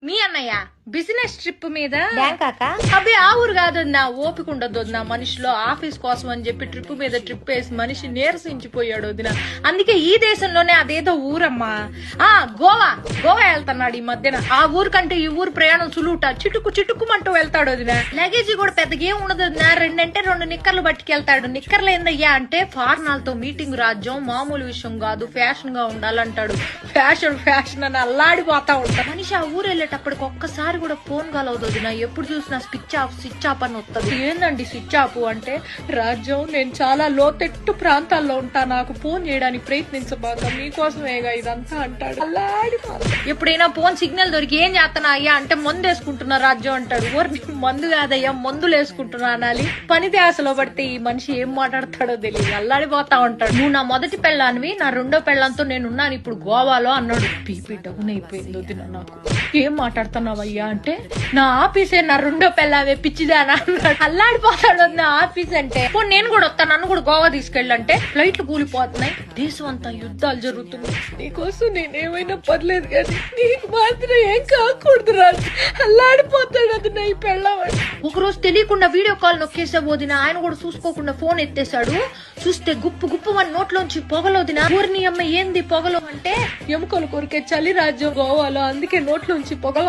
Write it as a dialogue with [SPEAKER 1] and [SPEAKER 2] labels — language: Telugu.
[SPEAKER 1] మీ అన్నయ్య బిజినెస్ ట్రిప్ మీద
[SPEAKER 2] బ్యాంకాక
[SPEAKER 1] అబ్బే ఆ ఊరు కాదు నా ఓపిక ఉండదు వదిన మనిషిలో ఆఫీస్ కోసం అని చెప్పి ట్రిప్ మీద ట్రిప్ వేసి మనిషి నీరసించిపోయాడు వదిన. అందుకే ఈ దేశంలోనే అదేదో ఊరమ్మా గోవా వెళ్తున్నాడు ఈ మధ్యన. ఆ ఊరు కంటే ఈ ఊరు ప్రయాణం సులువుట చిటుక్కుమంటూ వెళ్తాడు వదిన. లగేజీ కూడా పెద్దగా ఏం ఉండదు వదిన. రెండు నిక్కర్లు పట్టుకెళ్తాడు. నిక్కర్లు ఏందయ్యా అంటే ఫార్నాలతో మీటింగ్ రాజ్యం మామూలు విషయం కాదు, ఫ్యాషన్ గా ఉండాలంటాడు. ఫ్యాషన్ అని అల్లాడిపోతా ఉంటాడు మనిషి. ఆ ఊరు వెళ్ళేటప్పటికి ఒక్కసారి కూడా ఫోన్ కలవదు వదిన. ఎప్పుడు చూసినా స్విచ్ ఆఫ్ అని వస్తుంది. ఏందండి స్విచ్ ఆఫ్ అంటే? రాజ్యం నేను చాలా లోతెట్టు ప్రాంతాల్లో ఉంటా, నాకు ఫోన్ చేయడానికి ప్రయత్నించబాక, మీకోసమేగా ఇదంతా అంటాడు. ఎప్పుడైనా ఫోన్ సిగ్నల్ దొరికి ఏం చేస్తున్నా అయ్యా అంటే మందు వేసుకుంటున్నా రాజ్యం అంటాడు. ఓరి మందు కాదయ్యా మందులు వేసుకుంటున్నా అనాలి. పని ధ్యాసలో పడితే ఈ మనిషి ఏం మాట్లాడతాడో తెలియదు, అల్లాడిపోతా ఉంటాడు. నువ్వు నా మొదటి పెళ్ళానివి, నా రెండో పెళ్ళంతో నేనున్నాను ఇప్పుడు గోవాలో అన్నాడు. బీపీ డౌన్ అయిపోయింది వదిన నాకు. ఏం మాట్లాడుతున్నావయ్యా అంటే నా ఆఫీసే నా రెండో పెళ్ళావే పిచ్చిదానా అన్నాడు. అల్లాడిపోతాడు నా ఆఫీస్ అంటే. నేను కూడా వస్తాను, నన్ను కూడా గోవా తీసుకెళ్ళంటే ఫ్లైట్లు కూలిపోతున్నాయి, దేశం అంతా యుద్ధాలు జరుగుతున్నాయి, నీకోసం నేనేమైనా పర్లేదు కానీ నీకు మాత్రం ఏం కాకూడదు రాజు. అల్లాడిపోతాడు అది నా ఈ పెళ్ళామని. ఒకరోజు తెలియకుండా వీడియో కాల్ నొక్కేసా వదిన. ఆయన కూడా చూసుకోకుండా ఫోన్ ఎత్తేసాడు. చూస్తే గుప్పు మన నోట్లోంచి పొగలొదిన. ఊరిని అమ్మ ఏంది పొగలు అంటే ఎముకలు కొరికే చలి రాజ్యం గోవాలో, అందుకే నోట్లోంచి పొగలు